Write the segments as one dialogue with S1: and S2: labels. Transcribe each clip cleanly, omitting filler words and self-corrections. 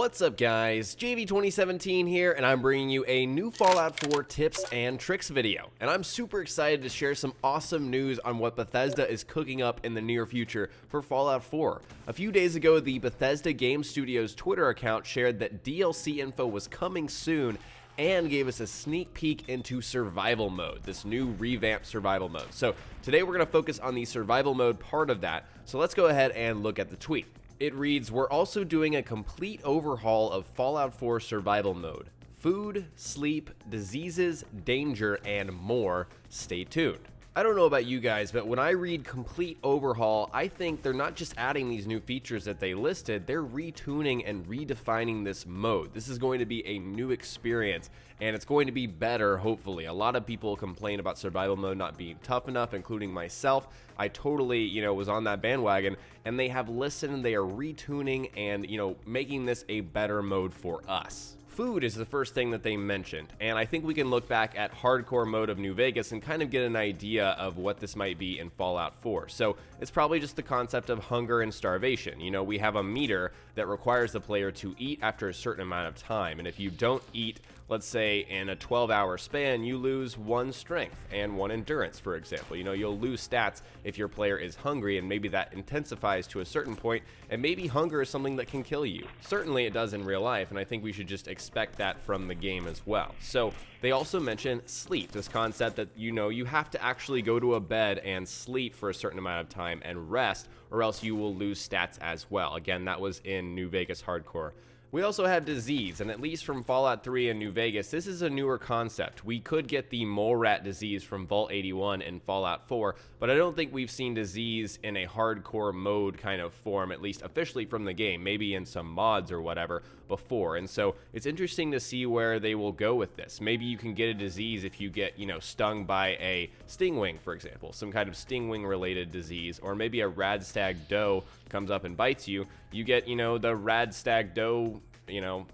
S1: What's up guys, JV2017 here, and I'm bringing you a new Fallout 4 tips and tricks video. And I'm super excited to share some awesome news on what Bethesda is cooking up in the near future for Fallout 4. A few days ago, the Bethesda Game Studios Twitter account shared that DLC info was coming soon and gave us a sneak peek into survival mode, this new revamped survival mode. So today we're going to focus on the survival mode part of that, so let's go ahead and look at the tweet. It reads, "We're also doing a complete overhaul of Fallout 4 survival mode. Food, sleep, diseases, danger, and more. Stay tuned." I don't know about you guys, but when I read complete overhaul, I think they're not just adding these new features that they listed, they're retuning and redefining this mode. This is going to be a new experience, and it's going to be better, hopefully. A lot of people complain about survival mode not being tough enough, including myself. I totally, was on that bandwagon, and they have listened, they are retuning and, making this a better mode for us. Food is the first thing that they mentioned, and I think we can look back at hardcore mode of New Vegas and kind of get an idea of what this might be in Fallout 4. So it's probably just the concept of hunger and starvation. We have a meter that requires the player to eat after a certain amount of time, and if you don't eat, let's say in a 12-hour span, you lose 1 strength and 1 endurance, for example. You'll lose stats if your player is hungry, and maybe that intensifies to a certain point, and maybe hunger is something that can kill you. Certainly it does in real life, and I think we should just expect that from the game as well. So they also mention sleep, this concept that you have to actually go to a bed and sleep for a certain amount of time and rest, or else you will lose stats as well. Again, that was in New Vegas Hardcore. We also have disease, and at least from Fallout 3 and New Vegas, this is a newer concept. We could get the mole rat disease from Vault 81 in Fallout 4, but I don't think we've seen disease in a hardcore mode kind of form, at least officially from the game, maybe in some mods or whatever before. And so it's interesting to see where they will go with this. Maybe you can get a disease if you get, stung by a stingwing, for example, some kind of stingwing related disease, or maybe a radstag doe comes up and bites you, you get, the radstag doe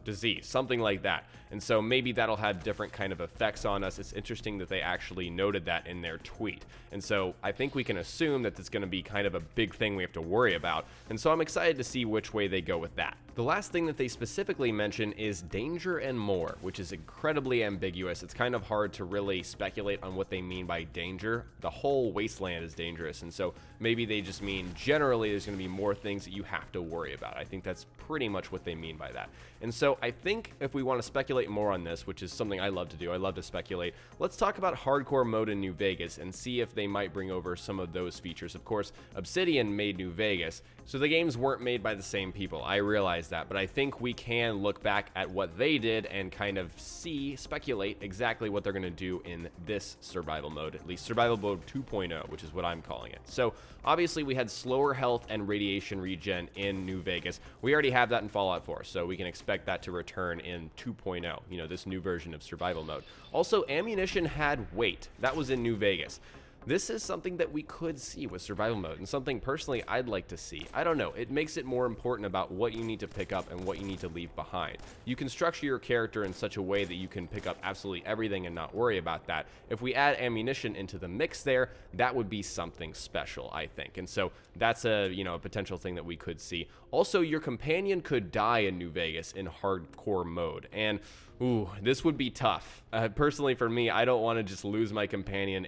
S1: disease, something like that. And so maybe that'll have different kind of effects on us. It's interesting that they actually noted that in their tweet. And so I think we can assume that it's going to be kind of a big thing we have to worry about. And so I'm excited to see which way they go with that. The last thing that they specifically mention is danger and more, which is incredibly ambiguous. It's kind of hard to really speculate on what they mean by danger. The whole wasteland is dangerous, and so maybe they just mean generally there's going to be more things that you have to worry about. I think that's pretty much what they mean by that. And so I think if we want to speculate more on this, which is something I love to do, I love to speculate, let's talk about hardcore mode in New Vegas and see if they might bring over some of those features. Of course, Obsidian made New Vegas, so the games weren't made by the same people. I realize that, but I think we can look back at what they did and kind of speculate exactly what they're going to do in this survival mode, at least survival mode 2.0, which is what I'm calling it. So obviously we had slower health and radiation regen in New Vegas. We already have that in Fallout 4, so we can expect that to return in 2.0, this new version of survival mode. Also, ammunition had weight. That was in New Vegas. This is something that we could see with survival mode, and something personally I'd like to see. I don't know, it makes it more important about what you need to pick up and what you need to leave behind. You can structure your character in such a way that you can pick up absolutely everything and not worry about that. If we add ammunition into the mix there, that would be something special, I think. And so that's a potential thing that we could see. Also, your companion could die in New Vegas in hardcore mode, and ooh, this would be tough. Personally, for me, I don't want to just lose my companion,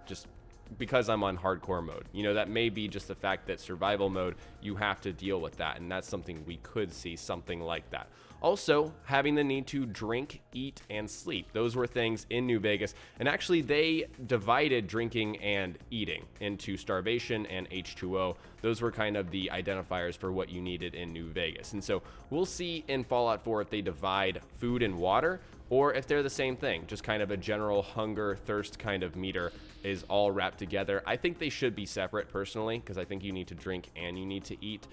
S1: just because I'm on hardcore mode. That may be just the fact that survival mode, you have to deal with that, and that's something we could see, something like that. Also, having the need to drink, eat, and sleep. Those were things in New Vegas, and actually they divided drinking and eating into starvation and H2O. Those were kind of the identifiers for what you needed in New Vegas. And so we'll see in Fallout 4 if they divide food and water, or if they're the same thing, just kind of a general hunger, thirst kind of meter is all wrapped together. I think they should be separate personally, because I think you need to drink and you need to eat,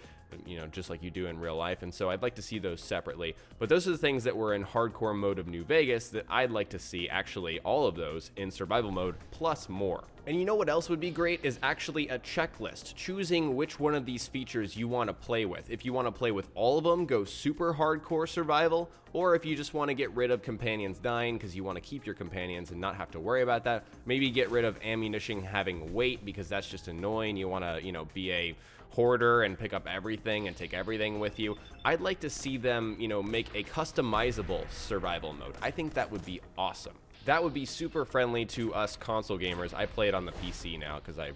S1: just like you do in real life. And so I'd like to see those separately. But those are the things that were in hardcore mode of New Vegas that I'd like to see, actually, all of those in survival mode plus more. And you know what else would be great is actually a checklist, choosing which one of these features you want to play with. If you want to play with all of them, go super hardcore survival, or if you just want to get rid of companions dying because you want to keep your companions and not have to worry about that, maybe get rid of ammunition having weight because that's just annoying. You want to, be a hoarder and pick up everything and take everything with you. I'd like to see them, make a customizable survival mode. I think that would be awesome. That would be super friendly to us console gamers. I play it on the PC now because I,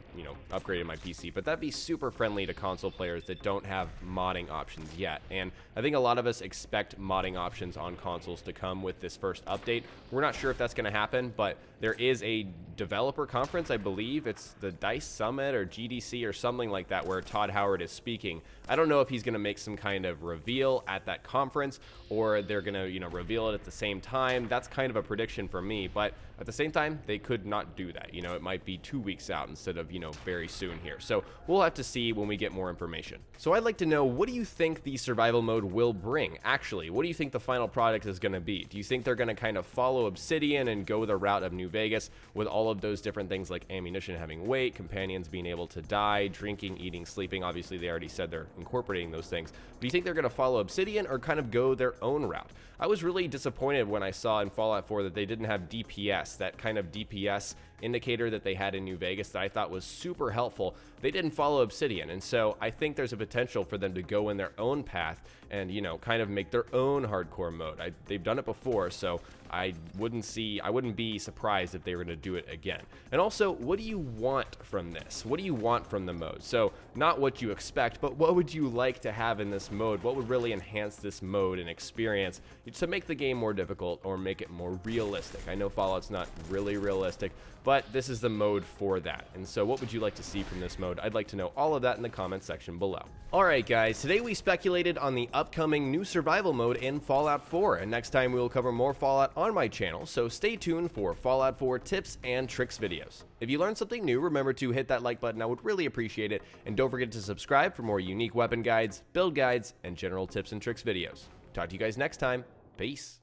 S1: upgraded my PC, but that'd be super friendly to console players that don't have modding options yet. And I think a lot of us expect modding options on consoles to come with this first update. We're not sure if that's going to happen, but there is a developer conference, I believe it's the DICE Summit or GDC or something like that, where Todd Howard is speaking. I don't know if he's going to make some kind of reveal at that conference or they're going to, reveal it at the same time. That's kind of a prediction for me, but at the same time, they could not do that. It might be 2 weeks out instead of, very soon here. So we'll have to see when we get more information. So I'd like to know, what do you think the survival mode will bring? Actually, what do you think the final product is going to be? Do you think they're going to kind of follow Obsidian and go the route of New Vegas with all of those different things like ammunition having weight, companions being able to die, drinking, eating, sleeping? Obviously, they already said they're incorporating those things. Do you think they're going to follow Obsidian or kind of go their own route? I was really disappointed when I saw in Fallout 4 that they didn't have DPS, that kind of DPS indicator that they had in New Vegas that I thought was super helpful. They didn't follow Obsidian, and so I think there's a potential for them to go in their own path and, kind of make their own hardcore mode. They've done it before, so I wouldn't be surprised if they were going to do it again. And also, what do you want from this? What do you want from the mode? So not what you expect, but what would you like to have in this mode? What would really enhance this mode and experience to make the game more difficult or make it more realistic? I know Fallout's not really realistic, but this is the mode for that. And so what would you like to see from this mode? I'd like to know all of that in the comment section below. Alright guys, today we speculated on the upcoming new survival mode in Fallout 4, and next time we will cover more Fallout on my channel, so stay tuned for Fallout 4 tips and tricks videos. If you learned something new, remember to hit that like button, I would really appreciate it, and don't forget to subscribe for more unique weapon guides, build guides, and general tips and tricks videos. Talk to you guys next time. Peace.